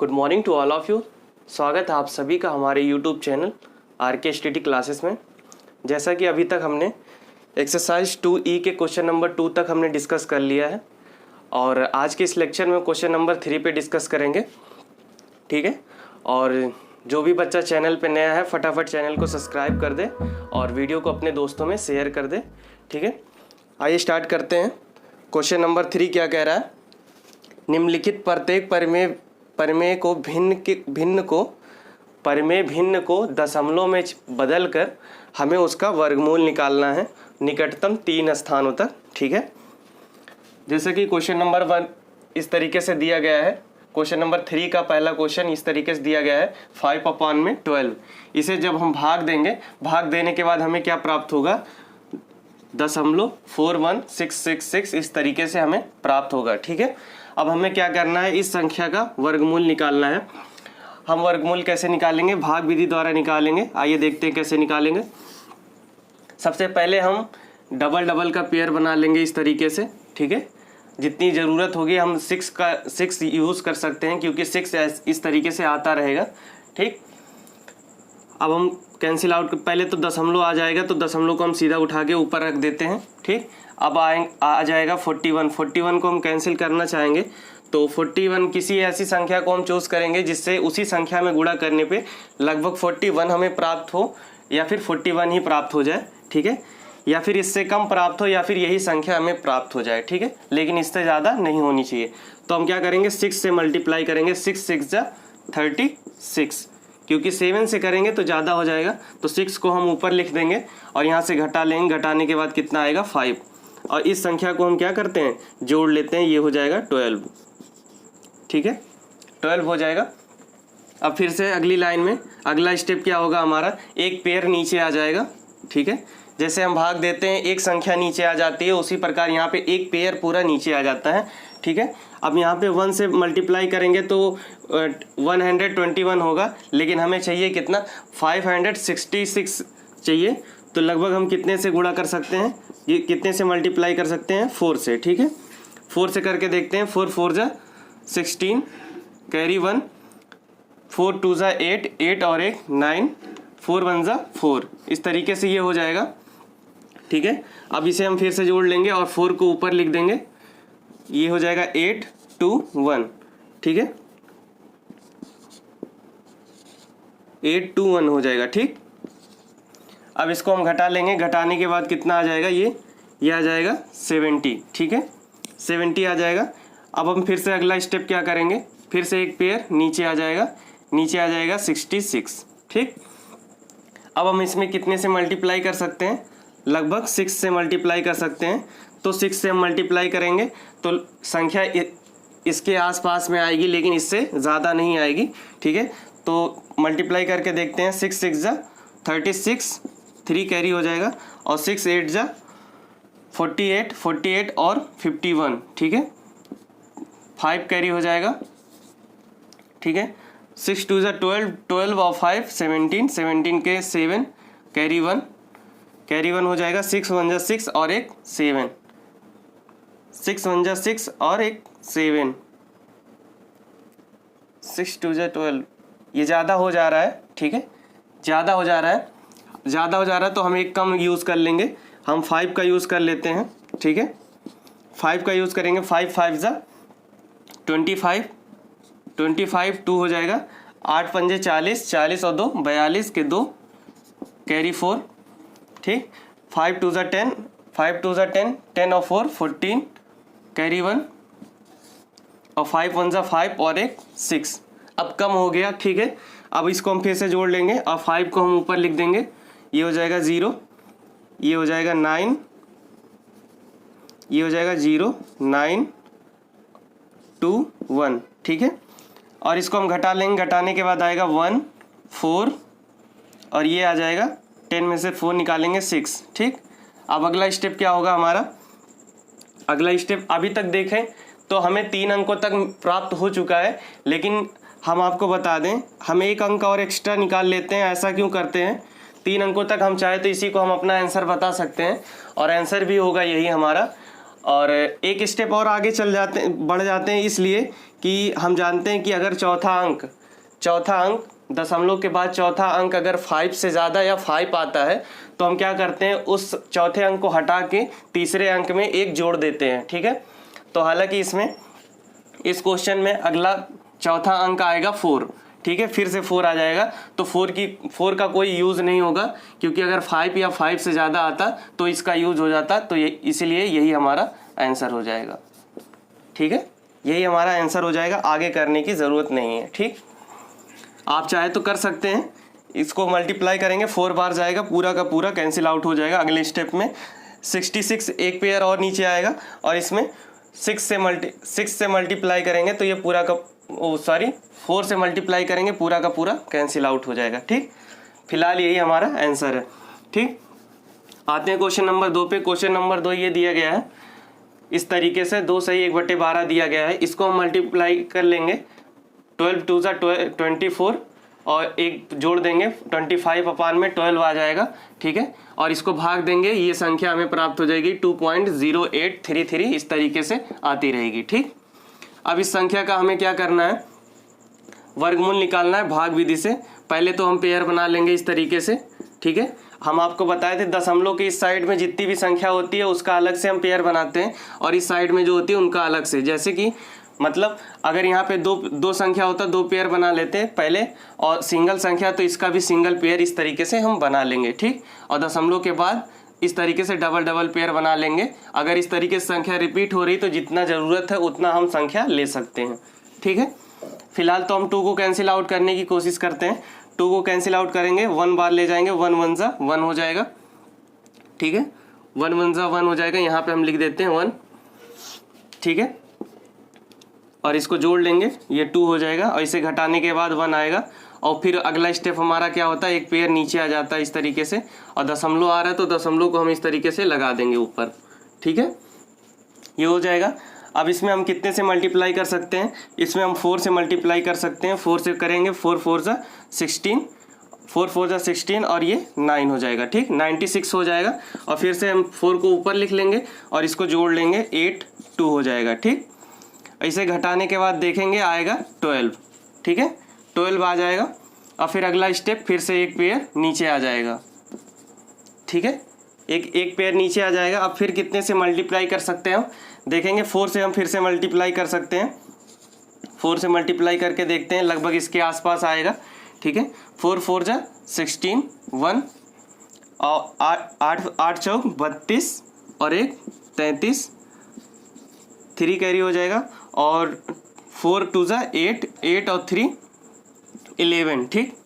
Good morning to all of you. स्वागत है आप सभी का हमारे YouTube channel RK study classes में। जैसा कि अभी तक हमने एक्सरसाइज 2E के क्वेश्चन नंबर 2 तक हमने डिस्कस कर लिया है और आज के इस लेक्चर में क्वेश्चन नंबर 3 पे डिस्कस करेंगे। ठीक है, और जो भी बच्चा चैनल पे नया है फटाफट चैनल को सब्सक्राइब कर दे और वीडियो को अपने दोस्तों में शेयर कर दे। ठीक है, आइए स्टार्ट करते हैं। क्वेश्चन नंबर 3 क्या कह रहा है? निम्नलिखित प्रत्येक परिमेय भिन्न को दशमलव में बदलकर हमें उसका वर्गमूल निकालना है निकटतम 3 स्थानों तक। ठीक है, जैसे कि क्वेश्चन नंबर 1 इस तरीके से दिया गया है। क्वेश्चन नंबर 3 का पहला क्वेश्चन इस तरीके से दिया गया है 5/12। इसे जब हम भाग देंगे, भाग देने के बाद हमें क्या प्राप्त होगा? 0.41666 इस तरीके से हमें प्राप्त होगा। ठीक है, अब हमें क्या करना है? इस संख्या का वर्गमूल निकालना है। हम वर्गमूल कैसे निकालेंगे? भाग विधि द्वारा निकालेंगे। आइए देखते हैं कैसे निकालेंगे। सबसे पहले हम डबल का पेयर बना लेंगे इस तरीके से। ठीक है, जितनी ज़रूरत होगी हम 6 यूज़ कर सकते हैं क्योंकि 6 इस तरीके से आता रहेगा। ठीक, अब हम कैंसिल आउट, पहले तो दशमलव आ जाएगा तो दशमलव को हम सीधा उठा के ऊपर रख देते हैं। ठीक, अब आ जाएगा 41 को हम कैंसिल करना चाहेंगे तो 41 किसी ऐसी संख्या को हम चूज़ करेंगे जिससे उसी संख्या में गुणा करने पे लगभग 41 हमें प्राप्त हो या फिर 41 ही प्राप्त हो जाए। ठीक है, या फिर इससे कम प्राप्त हो या फिर यही संख्या हमें प्राप्त हो जाए। ठीक है, लेकिन इससे ज़्यादा नहीं होनी चाहिए। तो हम क्या करेंगे? 6 से मल्टीप्लाई करेंगे। 6 6 जा 36, क्योंकि 7 से करेंगे तो ज़्यादा हो जाएगा तो 6 को हम ऊपर लिख देंगे और यहाँ से घटा लेंगे। घटाने के बाद कितना आएगा? 5। और इस संख्या को हम क्या करते हैं? जोड़ लेते हैं। ये हो जाएगा 12। ठीक है, 12 हो जाएगा। अब फिर से अगली लाइन में अगला स्टेप क्या होगा हमारा? एक पेयर नीचे आ जाएगा। ठीक है, जैसे हम भाग देते हैं एक संख्या नीचे आ जाती है, उसी प्रकार यहाँ पे एक पेयर पूरा नीचे आ जाता है। ठीक है, अब यहाँ पे 1 से मल्टीप्लाई करेंगे तो 121 होगा, लेकिन हमें चाहिए कितना? 566 चाहिए। तो लगभग हम कितने से गुणा कर सकते हैं? ये कितने से मल्टीप्लाई कर सकते हैं? 4 से। ठीक है, 4 से करके देखते हैं। 4 4 जा 16, कैरी 1, 4 2 जा 8, 8 और 1 9, 4 1 जा 4। इस तरीके से ये हो जाएगा। ठीक है, अब इसे हम फिर से जोड़ लेंगे और 4 को ऊपर लिख देंगे। ये हो जाएगा 8 2 1। ठीक है, 8 2 1 हो जाएगा। ठीक, अब इसको हम घटा लेंगे। घटाने के बाद कितना आ जाएगा? ये आ जाएगा 70। ठीक है, 70 आ जाएगा। अब हम फिर से अगला स्टेप क्या करेंगे? फिर से एक पेयर नीचे आ जाएगा। नीचे आ जाएगा 66। ठीक, अब हम इसमें कितने से मल्टीप्लाई कर सकते हैं? लगभग 6 से मल्टीप्लाई कर सकते हैं। तो 6 से हम मल्टीप्लाई करेंगे तो संख्या इसके आसपास में आएगी, लेकिन इससे ज़्यादा नहीं आएगी। ठीक है, तो मल्टीप्लाई करके देखते हैं। 6 6 जा 36, 3 कैरी हो जाएगा और 6 8 जा 48, 48 और 51। ठीक है, 5 कैरी हो जाएगा। ठीक है, 6 2 जा 12, 12 और 5 17, 17 के 7 कैरी 1 हो जाएगा। 6 1 जा 6 और एक 7, 6 1 जा 6 और एक 7, 6 2 जा 12। ये ज़्यादा हो जा रहा है। ठीक है, ज़्यादा हो जा रहा है तो हम एक कम यूज़ कर लेंगे। हम 5 का यूज़ कर लेते हैं। ठीक है, 5 का यूज़ करेंगे। 5 5 जा 25, 25 2 हो जाएगा। 8 पंजे 40, 40 और 2 42 के 2 कैरी 4। ठीक, 5 2 जा 10, 5 2 जा 10, 10 और 4 14 कैरी 1 और 5 1 जा 5 और एक 6। अब कम हो गया। ठीक है, अब इसको हम फिर से जोड़ लेंगे और 5 को हम ऊपर लिख देंगे। ये हो जाएगा 0, ये हो जाएगा 9, ये हो जाएगा 0 9 2 1। ठीक है, और इसको हम घटा लेंगे। घटाने के बाद आएगा 1 4 और ये आ जाएगा 10 में से 4 निकालेंगे 6। ठीक, अब अगला स्टेप क्या होगा हमारा? अगला स्टेप अभी तक देखें तो हमें 3 अंकों तक प्राप्त हो चुका है, लेकिन हम आपको बता दें हम एक अंक और एक्स्ट्रा निकाल लेते हैं। ऐसा क्यों करते हैं? 3 अंकों तक हम चाहे तो इसी को हम अपना आंसर बता सकते हैं और आंसर भी होगा यही हमारा। और एक स्टेप और आगे बढ़ जाते हैं इसलिए कि हम जानते हैं कि अगर चौथा अंक दशमलव के बाद चौथा अंक अगर 5 से ज़्यादा या 5 आता है तो हम क्या करते हैं, उस चौथे अंक को हटा के तीसरे अंक में 1 जोड़ देते हैं। ठीक है, तो हालांकि इसमें इस क्वेश्चन में अगला चौथा अंक आएगा 4। ठीक है, फिर से 4 आ जाएगा, तो 4 का कोई यूज़ नहीं होगा, क्योंकि अगर 5 या 5 से ज़्यादा आता तो इसका यूज़ हो जाता, तो ये इसीलिए यही हमारा आंसर हो जाएगा। ठीक है, यही हमारा आंसर हो जाएगा, आगे करने की ज़रूरत नहीं है। ठीक, आप चाहे तो कर सकते हैं, इसको मल्टीप्लाई करेंगे 4 बार जाएगा, पूरा का पूरा कैंसिल आउट हो जाएगा। अगले स्टेप में 66 एक पेयर और नीचे आएगा, और इसमें 6 से मल्टीप्लाई करेंगे तो ये पूरा का 4 से मल्टीप्लाई करेंगे, पूरा का पूरा कैंसिल आउट हो जाएगा। ठीक, फिलहाल यही हमारा आंसर है। ठीक, आते हैं क्वेश्चन नंबर 2 पे। क्वेश्चन नंबर 2 ये दिया गया है इस तरीके से, 2 सही 1/12 दिया गया है। इसको हम मल्टीप्लाई कर लेंगे, 12 2 24 और एक जोड़ देंगे 25/12 आ जाएगा। ठीक है, और इसको भाग देंगे, ये संख्या हमें प्राप्त हो जाएगी 2.0833, इस तरीके से आती रहेगी। ठीक, अब इस संख्या का हमें क्या करना है, वर्गमूल निकालना है भाग विधि से। पहले तो हम पेयर बना लेंगे इस तरीके से। ठीक है, हम आपको बताए थे दशमलव के इस साइड में जितनी भी संख्या होती है उसका अलग से हम पेयर बनाते हैं, और इस साइड में जो होती है उनका अलग से। जैसे कि मतलब अगर यहाँ पे दो संख्या होता, 2 पेयर बना लेते हैं पहले, और सिंगल संख्या तो इसका भी सिंगल पेयर इस तरीके से हम बना लेंगे। ठीक, और दशमलव के बाद इस तरीके से डबल पेयर बना लेंगे। अगर इस तरीके से संख्या रिपीट हो रही तो जितना ज़रूरत है उतना हम संख्या ले सकते हैं। ठीक है, फिलहाल तो हम 2 को कैंसिल आउट करने की कोशिश करते हैं। 2 को कैंसिल आउट करेंगे, 1 बार ले जाएंगे, 1 1 जा 1 हो जाएगा। ठीक है, 1 1 जा 1 हो जाएगा, यहाँ पे हम लिख देते हैं 1। ठीक है, और इसको जोड़ लेंगे, ये 2 हो जाएगा, और इसे घटाने के बाद 1 आएगा। और फिर अगला स्टेप हमारा क्या होता है, एक पेयर नीचे आ जाता है इस तरीके से, और दशमलव आ रहा है तो दशमलव को हम इस तरीके से लगा देंगे ऊपर। ठीक है, ये हो जाएगा। अब इसमें हम कितने से मल्टीप्लाई कर सकते हैं, इसमें हम 4 से मल्टीप्लाई कर सकते हैं। 4 से करेंगे, 4 4 जा 16, 4 4 जा 16, और ये 9 हो जाएगा। ठीक, 96 हो जाएगा। और फिर से हम 4 को ऊपर लिख लेंगे और इसको जोड़ लेंगे, 8 2 हो जाएगा। ठीक, इसे घटाने के बाद देखेंगे आएगा 12। ठीक है, 12 आ जाएगा, और फिर अगला स्टेप फिर से एक पेयर नीचे आ जाएगा। ठीक है, एक पेयर नीचे आ जाएगा। अब फिर कितने से मल्टीप्लाई कर सकते हैं हम देखेंगे, 4 से हम फिर से मल्टीप्लाई कर सकते हैं। 4 से मल्टीप्लाई करके देखते हैं, लगभग इसके आसपास आएगा। ठीक है, 4 4 जा 16, 1 और 8 चौक 32 और 1 33, 3 कैरी हो जाएगा, और 4 2 जा 8, 8 और 3 11। ठीक,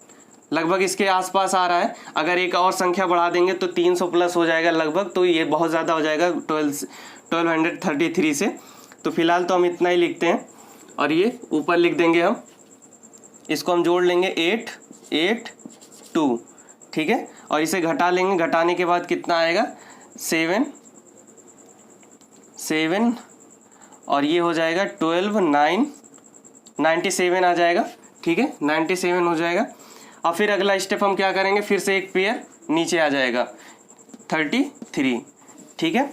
लगभग इसके आसपास आ रहा है। अगर एक और संख्या बढ़ा देंगे तो 300 प्लस हो जाएगा लगभग, तो ये बहुत ज़्यादा हो जाएगा 1233 से। तो फिलहाल तो हम इतना ही लिखते हैं, और ये ऊपर लिख देंगे हम, इसको हम जोड़ लेंगे 8 8 2। ठीक है, और इसे घटा लेंगे, घटाने के बाद कितना आएगा 7 7, और ये हो जाएगा 12 9 97 आ जाएगा। ठीक है, 97 हो जाएगा। अब फिर अगला स्टेप हम क्या करेंगे, फिर से एक पेयर नीचे आ जाएगा 33। ठीक है,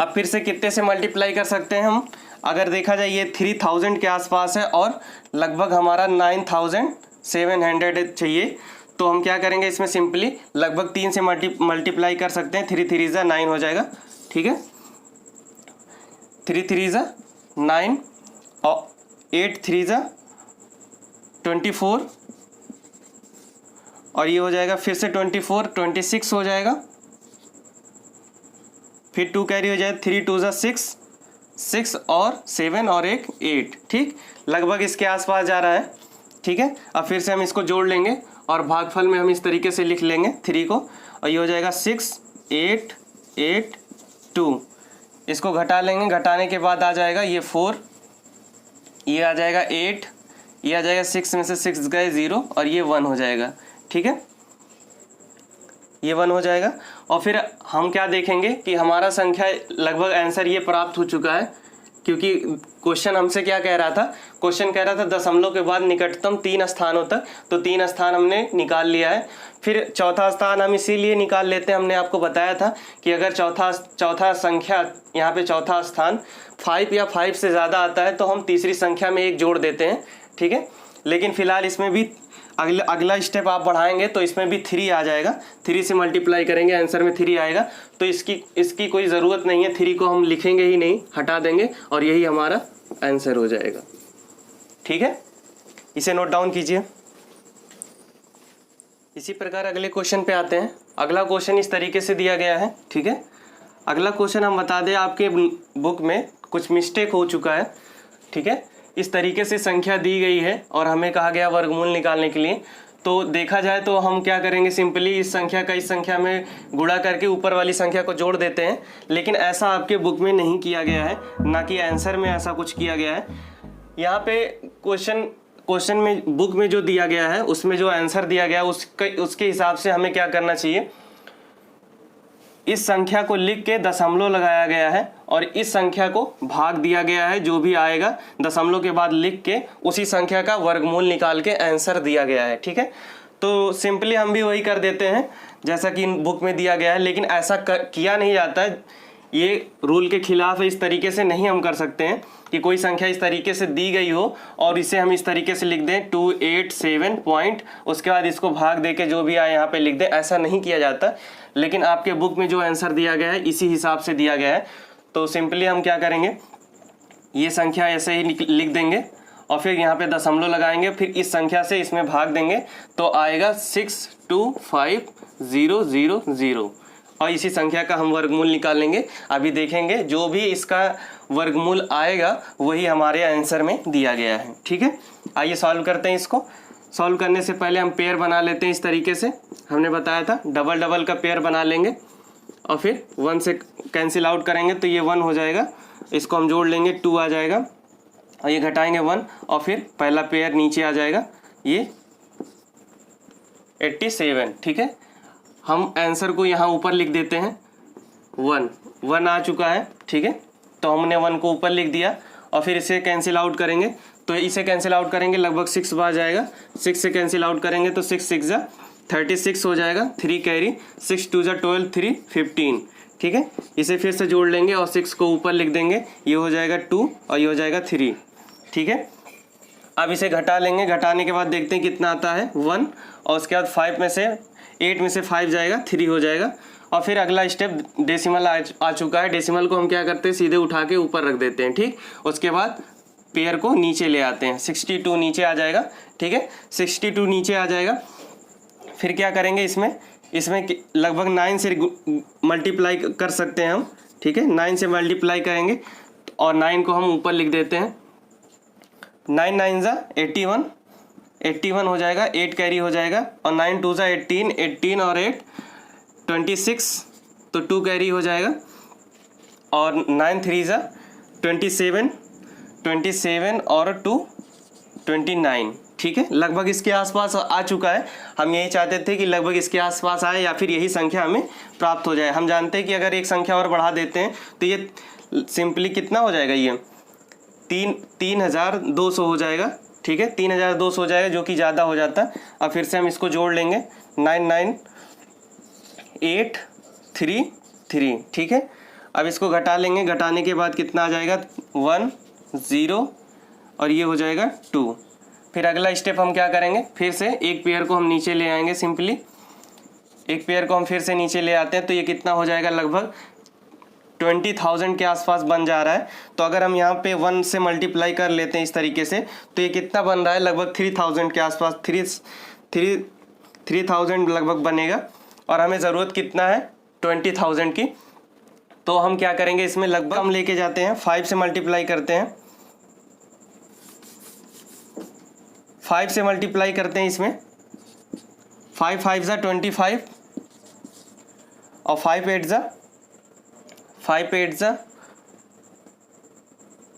अब फिर से कितने से मल्टीप्लाई कर सकते हैं हम, अगर देखा जाए ये 3000 के आसपास है और लगभग हमारा 9700 चाहिए, तो हम क्या करेंगे, इसमें सिंपली लगभग 3 से मल्टीप्लाई कर सकते हैं। 3 3 जा 9 हो जाएगा। ठीक है, 3 3 जा 9 और 8 3 जा 24, और ये हो जाएगा फिर से 24 26 हो जाएगा। फिर 2 कैरी हो जाए, 3 2 जा 6 6 और 7 और 1 8। ठीक, लगभग इसके आसपास जा रहा है। ठीक है, अब फिर से हम इसको जोड़ लेंगे, और भागफल में हम इस तरीके से लिख लेंगे 3 को, और ये हो जाएगा 6 8 8 2। इसको घटा लेंगे, घटाने के बाद आ जाएगा ये 4, ये आ जाएगा 8, ये आ जाएगा 6 में से 6 गए 0, और ये 1 हो जाएगा। ठीक है, ये 1 हो जाएगा। और फिर हम क्या देखेंगे कि हमारा संख्या लगभग आंसर ये प्राप्त हो चुका है क्योंकि क्वेश्चन हमसे क्या कह रहा था, क्वेश्चन कह रहा था दशमलव के बाद निकटतम 3 स्थानों तक, तो 3 स्थान हमने निकाल लिया है। फिर चौथा स्थान हम इसीलिए निकाल लेते हैं, हमने आपको बताया था कि अगर चौथा संख्या, यहाँ पे चौथा स्थान 5 या 5 से ज़्यादा आता है तो हम तीसरी संख्या में 1 जोड़ देते हैं, ठीक है। लेकिन फिलहाल इसमें भी अगला स्टेप आप बढ़ाएंगे तो इसमें भी 3 आ जाएगा, 3 से मल्टीप्लाई करेंगे, आंसर में 3 आएगा। तो इसकी कोई ज़रूरत नहीं है, 3 को हम लिखेंगे ही नहीं, हटा देंगे और यही हमारा आंसर हो जाएगा, ठीक है। इसे नोट डाउन कीजिए। इसी प्रकार अगले क्वेश्चन पे आते हैं। अगला क्वेश्चन इस तरीके से दिया गया है, ठीक है। अगला क्वेश्चन हम बता दें, आपके बुक में कुछ मिस्टेक हो चुका है, ठीक है। इस तरीके से संख्या दी गई है और हमें कहा गया वर्गमूल निकालने के लिए। तो देखा जाए तो हम क्या करेंगे, सिंपली इस संख्या का इस संख्या में गुणा करके ऊपर वाली संख्या को जोड़ देते हैं। लेकिन ऐसा आपके बुक में नहीं किया गया है, ना कि आंसर में ऐसा कुछ किया गया है। यहाँ पे क्वेश्चन में बुक में जो दिया गया है उसमें जो आंसर दिया गया है उसके हिसाब से हमें क्या करना चाहिए, इस संख्या को लिख के दशमलव लगाया गया है और इस संख्या को भाग दिया गया है, जो भी आएगा दशमलव के बाद लिख के उसी संख्या का वर्गमूल निकाल के आंसर दिया गया है, ठीक है। तो सिंपली हम भी वही कर देते हैं जैसा कि बुक में दिया गया है, लेकिन ऐसा किया नहीं जाता है, ये रूल के खिलाफ है। इस तरीके से नहीं हम कर सकते हैं कि कोई संख्या इस तरीके से दी गई हो और इसे हम इस तरीके से लिख दें 287 पॉइंट, उसके बाद इसको भाग दे के जो भी आए यहाँ पे लिख दें, ऐसा नहीं किया जाता। लेकिन आपके बुक में जो आंसर दिया गया है इसी हिसाब से दिया गया है। तो सिंपली हम क्या करेंगे, ये संख्या ऐसे ही लिख देंगे और फिर यहाँ पे दशमलव लगाएंगे, फिर इस संख्या से इसमें भाग देंगे तो आएगा 625,000 और इसी संख्या का हम वर्गमूल निकालेंगे। अभी देखेंगे जो भी इसका वर्गमूल आएगा वही हमारे आंसर में दिया गया है, ठीक है। आइए सॉल्व करते हैं इसको। सॉल्व करने से पहले हम पेयर बना लेते हैं। इस तरीके से हमने बताया था, डबल डबल का पेयर बना लेंगे और फिर 1 से कैंसिल आउट करेंगे तो ये 1 हो जाएगा, इसको हम जोड़ लेंगे 2 आ जाएगा और ये घटाएंगे 1 और फिर पहला पेयर नीचे आ जाएगा, ये 87, ठीक है। हम आंसर को यहाँ ऊपर लिख देते हैं, 1 आ चुका है, ठीक है। तो हमने 1 को ऊपर लिख दिया और फिर इसे कैंसिल आउट करेंगे, तो इसे कैंसिल आउट करेंगे लगभग 6 आ जाएगा, 6 से कैंसिल आउट करेंगे तो 6 6 जा 36 हो जाएगा, 3 कैरी, 6 2 जा 12, 3 15, ठीक है। इसे फिर से जोड़ लेंगे और 6 को ऊपर लिख देंगे, ये हो जाएगा 2 और ये हो जाएगा 3, ठीक है। अब इसे घटा लेंगे, घटाने के बाद देखते हैं कितना आता है, 1 और उसके बाद 8 में से 5 जाएगा, 3 हो जाएगा। और फिर अगला स्टेप डेसिमल आ चुका है, डेसिमल को हम क्या करते हैं, सीधे उठा के ऊपर रख देते हैं, ठीक। उसके बाद पेयर को नीचे ले आते हैं, 62 नीचे आ जाएगा, ठीक है। 62 नीचे आ जाएगा, फिर क्या करेंगे, इसमें लगभग 9 से मल्टीप्लाई कर सकते हैं हम, ठीक है। 9 से मल्टीप्लाई करेंगे और 9 को हम ऊपर लिख देते हैं, 9 9 जा 81 हो जाएगा, 8 कैरी हो जाएगा और 9 2 जा 18 और 8 26, तो 2 कैरी हो जाएगा और 9 3 जा 27 और 2 29, ठीक है। लगभग इसके आसपास आ चुका है। हम यही चाहते थे कि लगभग इसके आसपास आए या फिर यही संख्या हमें प्राप्त हो जाए। हम जानते हैं कि अगर एक संख्या और बढ़ा देते हैं तो ये सिंपली कितना हो जाएगा, ये 3200 हो जाएगा, ठीक है। 3200 हो जाएगा, जो कि ज़्यादा हो जाता है। अब फिर से हम इसको जोड़ लेंगे, 99833, ठीक है। अब इसको घटा लेंगे, घटाने के बाद कितना आ जाएगा, 1 0 और ये हो जाएगा 2। फिर अगला स्टेप हम क्या करेंगे, फिर से एक पेयर को हम नीचे ले आएंगे, सिंपली एक पेयर को हम फिर से नीचे ले आते हैं तो ये कितना हो जाएगा, लगभग 20,000 के आसपास बन जा रहा है। तो अगर हम यहाँ पे 1 से मल्टीप्लाई कर लेते हैं इस तरीके से तो ये कितना बन रहा है, लगभग 3000 के आसपास, 3000 लगभग बनेगा और हमें ज़रूरत कितना है, 20,000 की। तो हम क्या करेंगे, इसमें लगभग हम लेके जाते हैं, 5 से मल्टीप्लाई करते हैं, 5 से मल्टीप्लाई करते हैं इसमें, 5 5 जा 25 और 5 8 जा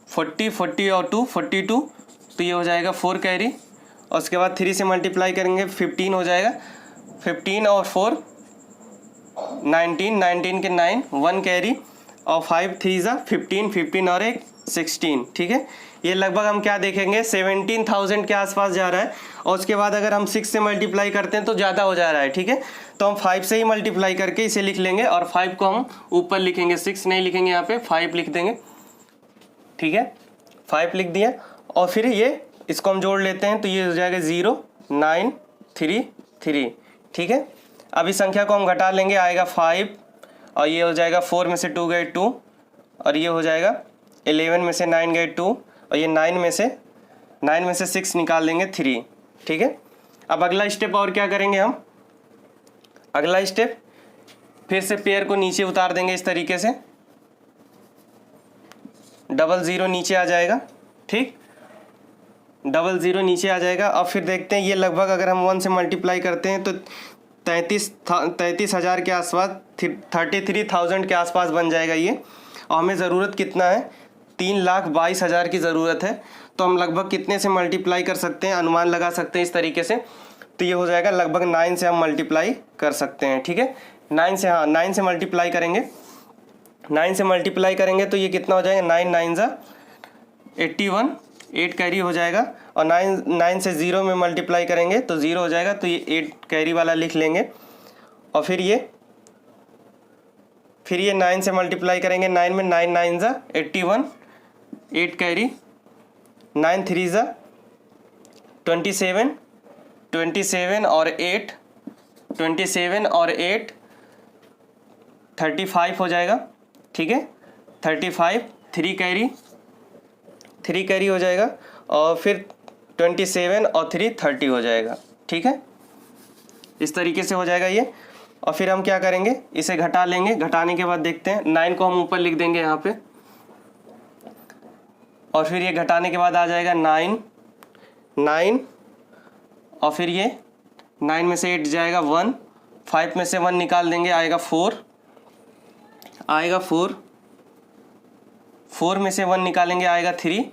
40 और 2 42, तो ये हो जाएगा 4 कैरी और उसके बाद 3 से मल्टीप्लाई करेंगे 15 हो जाएगा, 15 और 4 19 के 9 1 कैरी और 5 3 जा 15 और 1 16, ठीक है। ये लगभग हम क्या देखेंगे 17,000 के आसपास जा रहा है, और उसके बाद अगर हम 6 से मल्टीप्लाई करते हैं तो ज़्यादा हो जा रहा है, ठीक है। तो हम 5 से ही मल्टीप्लाई करके इसे लिख लेंगे, और 5 को हम ऊपर लिखेंगे, 6 नहीं लिखेंगे, यहाँ पे 5 लिख देंगे, ठीक है। 5 लिख दिया, और फिर ये इसको हम जोड़ लेते हैं तो ये हो जाएगा 0 9 3 3, ठीक है। अब इस संख्या को हम घटा लेंगे, आएगा 5, और ये हो जाएगा 4 में से 2 गए 2, और ये हो जाएगा 11 में से 9 गए 2, और ये 9 में से 6 निकाल देंगे 3, ठीक है। अब अगला स्टेप और क्या करेंगे हम, अगला स्टेप फिर से पेयर को नीचे उतार देंगे इस तरीके से, 00 नीचे आ जाएगा, ठीक, 00 नीचे आ जाएगा। अब फिर देखते हैं ये लगभग अगर हम 1 से मल्टीप्लाई करते हैं तो 33,000 के आसपास, 33,000 के आसपास बन जाएगा ये। और हमें ज़रूरत कितना है, 3,22,000 की ज़रूरत है। तो हम लगभग कितने से मल्टीप्लाई कर सकते हैं, अनुमान लगा सकते हैं इस तरीके से। तो ये हो जाएगा लगभग 9 से हम मल्टीप्लाई कर सकते हैं, ठीक है। 9 से, हाँ 9 से मल्टीप्लाई करेंगे, 9 से मल्टीप्लाई करेंगे तो ये कितना हो जाएगा, 9 9 जा 81, 8 कैरी हो जाएगा। और 9 से 0 में मल्टीप्लाई करेंगे तो 0 हो जाएगा, तो ये 8 कैरी वाला लिख लेंगे। और फिर ये 9 से मल्टीप्लाई करेंगे, 9 में 9 9 जा 81, 8 कैरी, 9 3 जा 27, 27 और 8 35 हो जाएगा, ठीक है। 35, 3 कैरी हो जाएगा, और फिर 27 और 3 30 हो जाएगा, ठीक है। इस तरीके से हो जाएगा ये। और फिर हम क्या करेंगे, इसे घटा लेंगे, घटाने के बाद देखते हैं, 9 को हम ऊपर लिख देंगे यहाँ पे, और फिर ये घटाने के बाद आ जाएगा 9 9, और फिर ये 9 में से 8 जाएगा 1, 5 में से 1 निकाल देंगे, आएगा 4, 4 में से 1 निकालेंगे, आएगा 3,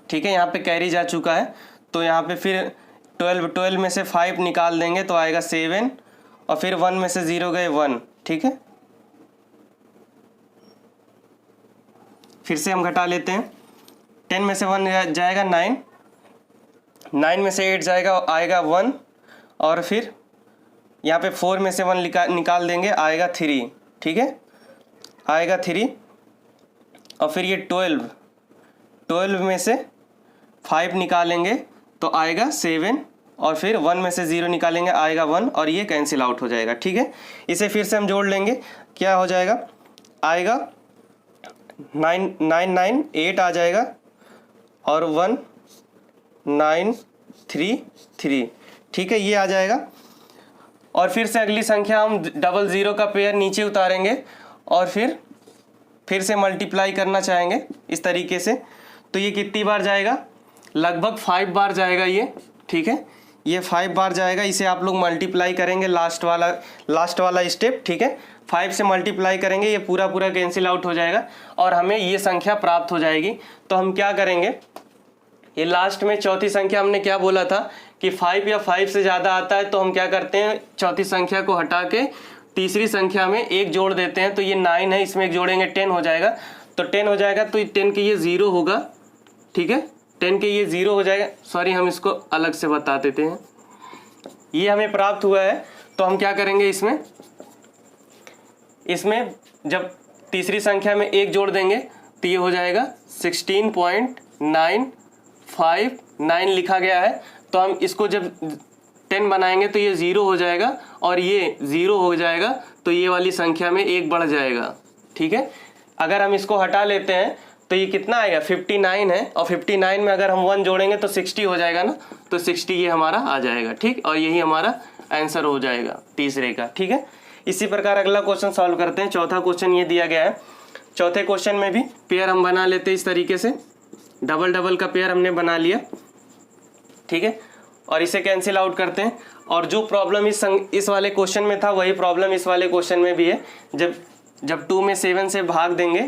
ठीक है। यहाँ पे कैरी जा चुका है, तो यहाँ पे फिर 12 में से 5 निकाल देंगे तो आएगा 7, और फिर 1 में से 0 गए 1, ठीक है। फिर से हम घटा लेते हैं, 10 में से 1 जाएगा 9, 9 में से 8 जाएगा, आएगा 1, और फिर यहाँ पे 4 में से 1 निकाल देंगे, आएगा 3, ठीक है, आएगा 3। और फिर ये 12 में से 5 निकालेंगे तो आएगा 7, और फिर 1 में से 0 निकालेंगे, आएगा 1, और ये कैंसिल आउट हो जाएगा, ठीक है। इसे फिर से हम जोड़ लेंगे, क्या हो जाएगा, आएगा 9 9 9 8 आ जाएगा, और 1 9 3 3, ठीक है, ये आ जाएगा। और फिर से अगली संख्या हम 00 का पेयर नीचे उतारेंगे, और फिर से मल्टीप्लाई करना चाहेंगे इस तरीके से। तो ये कितनी बार जाएगा, लगभग 5 बार जाएगा ये, ठीक है। ये 5 बार जाएगा, इसे आप लोग मल्टीप्लाई करेंगे, लास्ट वाला स्टेप, ठीक है। 5 से मल्टीप्लाई करेंगे, ये पूरा कैंसिल आउट हो जाएगा, और हमें ये संख्या प्राप्त हो जाएगी। तो हम क्या करेंगे, ये लास्ट में चौथी संख्या हमने क्या बोला था कि 5 या 5 से ज़्यादा आता है, तो हम क्या करते हैं, चौथी संख्या को हटा के तीसरी संख्या में 1 जोड़ देते हैं। तो ये 9 है, इसमें 1 जोड़ेंगे 10 हो जाएगा, तो 10 हो जाएगा, तो 10 के ये 0 होगा, ठीक है, 10 के ये 0 हो जाएगा। सॉरी, हम इसको अलग से बता देते हैं, ये हमें प्राप्त हुआ है। तो हम क्या करेंगे, इसमें जब तीसरी संख्या में 1 जोड़ देंगे तो ये हो जाएगा 16.959 लिखा गया है। तो हम इसको जब 10 बनाएंगे तो ये 0 हो जाएगा, और ये 0 हो जाएगा, तो ये वाली संख्या में 1 बढ़ जाएगा, ठीक है। अगर हम इसको हटा लेते हैं तो ये कितना आएगा, 59 है, और 59 में अगर हम 1 जोड़ेंगे तो 60 हो जाएगा ना, तो 60 ये हमारा आ जाएगा, ठीक। और यही हमारा आंसर हो जाएगा तीसरे का, ठीक है। इसी प्रकार अगला क्वेश्चन सॉल्व करते हैं। चौथा क्वेश्चन ये दिया गया है। चौथे क्वेश्चन में भी पेयर हम बना लेते हैं इस तरीके से, डबल का पेयर हमने बना लिया, ठीक है। और इसे कैंसिल आउट करते हैं, और जो प्रॉब्लम इस वाले क्वेश्चन में था वही प्रॉब्लम इस वाले क्वेश्चन में भी है। जब 2 में 7 से भाग देंगे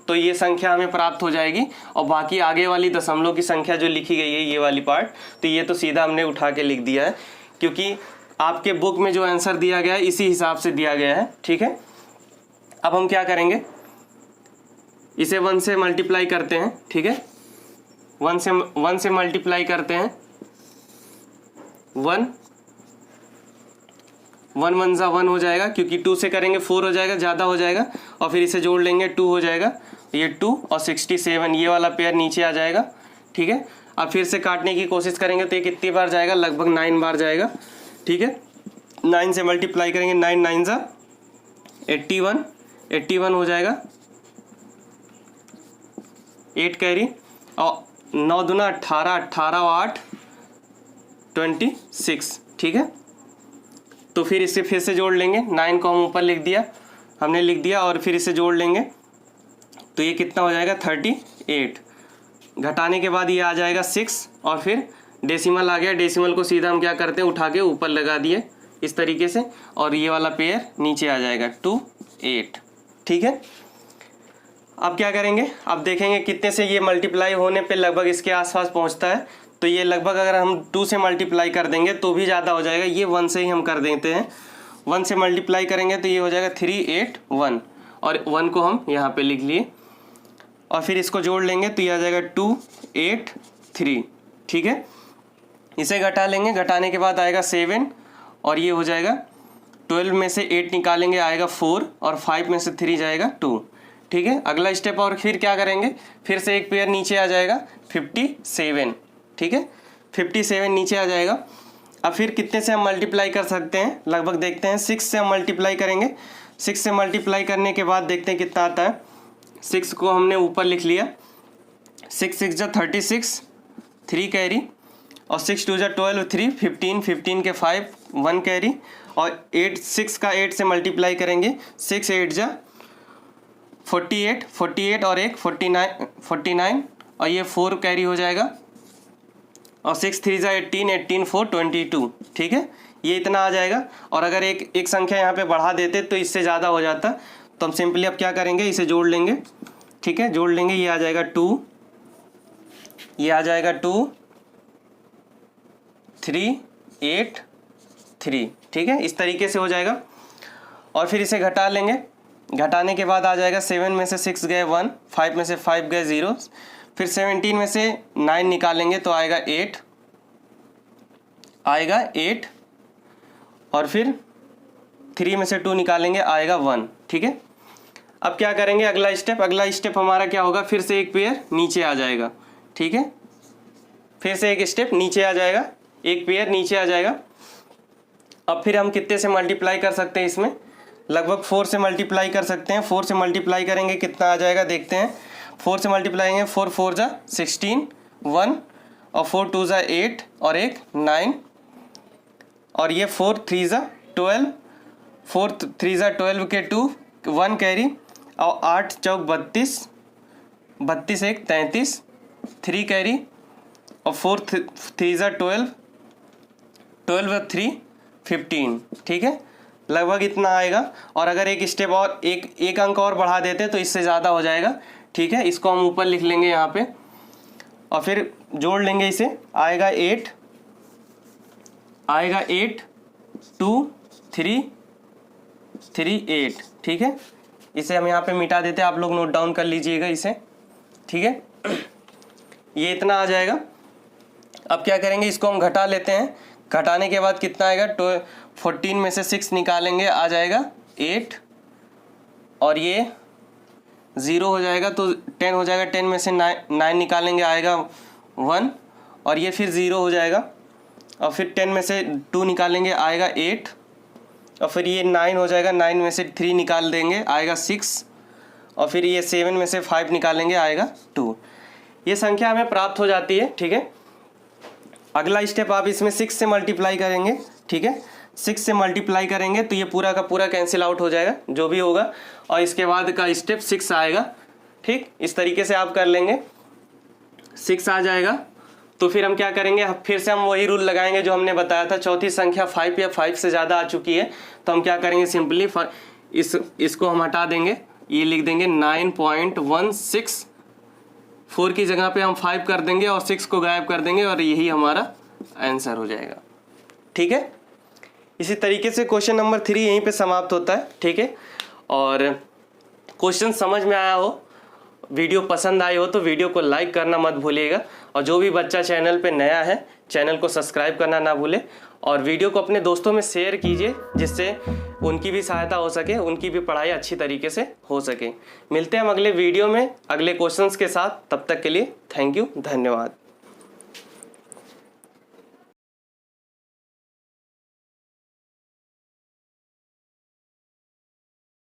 तो ये संख्या हमें प्राप्त हो जाएगी, और बाकी आगे वाली दशमलव की संख्या जो लिखी गई है ये वाली पार्ट, तो ये तो सीधा हमने उठा के लिख दिया है, क्योंकि आपके बुक में जो आंसर दिया गया है इसी हिसाब से दिया गया है, ठीक है। अब हम क्या करेंगे, इसे 1 से मल्टीप्लाई करते हैं, ठीक है, 1 से मल्टीप्लाई करते हैं, 1 1 जा 1 हो जाएगा, क्योंकि 2 से करेंगे 4 हो जाएगा, ज़्यादा हो जाएगा, और फिर इसे जोड़ लेंगे 2 हो जाएगा, ये 2 और 67, ये वाला पेयर नीचे आ जाएगा, ठीक है। अब फिर से काटने की कोशिश करेंगे तो ये कितनी बार जाएगा, लगभग 9 बार जाएगा, ठीक है। 9 से मल्टीप्लाई करेंगे, 9 9 जा 81, 81 हो जाएगा, 8 कैरी, और 9 दूना 18, 18 और 8 26, ठीक है। तो फिर इसे फिर से जोड़ लेंगे, 9 को हम ऊपर लिख दिया, हमने लिख दिया, और फिर इसे जोड़ लेंगे तो ये कितना हो जाएगा 38, घटाने के बाद ये आ जाएगा 6, और फिर डेसिमल आ गया, डेसिमल को सीधा हम क्या करते हैं, उठा के ऊपर लगा दिए इस तरीके से, और ये वाला पेयर नीचे आ जाएगा 28, ठीक है। अब क्या करेंगे, अब देखेंगे कितने से ये मल्टीप्लाई होने पे लगभग इसके आसपास पहुंचता है। तो ये लगभग अगर हम 2 से मल्टीप्लाई कर देंगे तो भी ज़्यादा हो जाएगा, ये 1 से ही हम कर देते हैं, 1 से मल्टीप्लाई करेंगे तो ये हो जाएगा 381, और 1 को हम यहाँ पे लिख लिए, और फिर इसको जोड़ लेंगे तो ये आ जाएगा 283, ठीक है। इसे घटा लेंगे, घटाने के बाद आएगा 7, और ये हो जाएगा 12 में से 8 निकालेंगे आएगा 4, और 5 में से 3 जाएगा 2, ठीक है। अगला स्टेप, और फिर क्या करेंगे, फिर से एक पेयर नीचे आ जाएगा 57, ठीक है, 57 नीचे आ जाएगा। अब फिर कितने से हम मल्टीप्लाई कर सकते हैं, लगभग देखते हैं, 6 से हम मल्टीप्लाई करेंगे, 6 से मल्टीप्लाई करने के बाद देखते हैं कितना आता है। 6 को हमने ऊपर लिख लिया, 6 6 जा 36, 3 कैरी, और 6 2 जा 12, 3 15, 15 के 5 1 कैरी, और 8 6 का 8 से मल्टीप्लाई करेंगे, 6 8 जा 48, 48 और एक 49, और ये 4 कैरी हो जाएगा, और 6 3 जा 18, 18 4 22, ठीक है, ये इतना आ जाएगा। और अगर एक संख्या यहाँ पे बढ़ा देते तो इससे ज़्यादा हो जाता, तो हम सिंपली अब क्या करेंगे, इसे जोड़ लेंगे, ठीक है, जोड़ लेंगे, ये आ जाएगा 2, ये आ जाएगा 2 3 8 3, ठीक है, इस तरीके से हो जाएगा। और फिर इसे घटा लेंगे, घटाने के बाद आ जाएगा 7 में से 6 गए 1, 5 में से 5 गए 0, फिर 17 में से 9 निकालेंगे तो आएगा 8, आएगा 8, और फिर 3 में से 2 निकालेंगे आएगा 1, ठीक है। अब क्या करेंगे, अगला स्टेप हमारा क्या होगा, फिर से एक पेयर नीचे आ जाएगा, ठीक है, फिर से एक स्टेप नीचे आ जाएगा, एक पेयर नीचे आ जाएगा। अब फिर हम कितने से मल्टीप्लाई कर सकते हैं, इसमें लगभग 4 से मल्टीप्लाई कर सकते हैं। 4 से मल्टीप्लाई करेंगे कितना आ जाएगा, देखते हैं, 4 से मल्टीप्लाई करेंगे, 4 4 जा 16 1, और 4 2 जा 8, और एक 9, और ये 4 3 जा 12, 4 3 जा 12 के 2 1 कैरी, और 8 चौक 32, 32 एक 33, 3 कैरी, और 4 3 जा 12, 12 3 15, ठीक है, लगभग इतना आएगा। और अगर एक स्टेप और एक अंक और बढ़ा देते तो इससे ज़्यादा हो जाएगा, ठीक है, इसको हम ऊपर लिख लेंगे यहाँ पे, और फिर जोड़ लेंगे, इसे आएगा 8, आएगा 8 2 3 3 8, ठीक है, इसे हम यहाँ पे मिटा देते हैं, आप लोग नोट डाउन कर लीजिएगा इसे, ठीक है, ये इतना आ जाएगा। अब क्या करेंगे, इसको हम घटा लेते हैं, घटाने के बाद कितना आएगा, 14 में से 6 निकालेंगे आ जाएगा 8, और ये 0 हो जाएगा तो 10 हो जाएगा, 10 में से 9 निकालेंगे आएगा 1, और ये फिर 0 हो जाएगा, और फिर 10 में से 2 निकालेंगे आएगा 8, और फिर ये 9 हो जाएगा, 9 में से 3 निकाल देंगे आएगा 6, और फिर ये 7 में से 5 निकालेंगे आएगा 2। ये संख्या हमें प्राप्त हो जाती है, ठीक है। अगला स्टेप आप इसमें 6 से मल्टीप्लाई करेंगे, ठीक है, 6 से मल्टीप्लाई करेंगे तो ये पूरा का पूरा कैंसिल आउट हो जाएगा जो भी होगा, और इसके बाद का स्टेप 6 आएगा, ठीक, इस तरीके से आप कर लेंगे, 6 आ जाएगा। तो फिर हम क्या करेंगे, फिर से हम वही रूल लगाएंगे जो हमने बताया था, चौथी संख्या 5 या 5 से ज़्यादा आ चुकी है तो हम क्या करेंगे, सिंपली इसको हम हटा देंगे, ये लिख देंगे 9.16, 4 की जगह पे हम 5 कर देंगे और 6 को गायब कर देंगे, और यही हमारा आंसर हो जाएगा, ठीक है। इसी तरीके से क्वेश्चन नंबर 3 यहीं पे समाप्त होता है, ठीक है। और क्वेश्चन समझ में आया हो वीडियो पसंद आई हो तो वीडियो को लाइक करना मत भूलिएगा, और जो भी बच्चा चैनल पे नया है चैनल को सब्सक्राइब करना ना भूले, और वीडियो को अपने दोस्तों में शेयर कीजिए जिससे उनकी भी सहायता हो सके, उनकी भी पढ़ाई अच्छी तरीके से हो सके। मिलते हैं हम अगले वीडियो में अगले क्वेश्चंस के साथ, तब तक के लिए थैंक यू, धन्यवाद।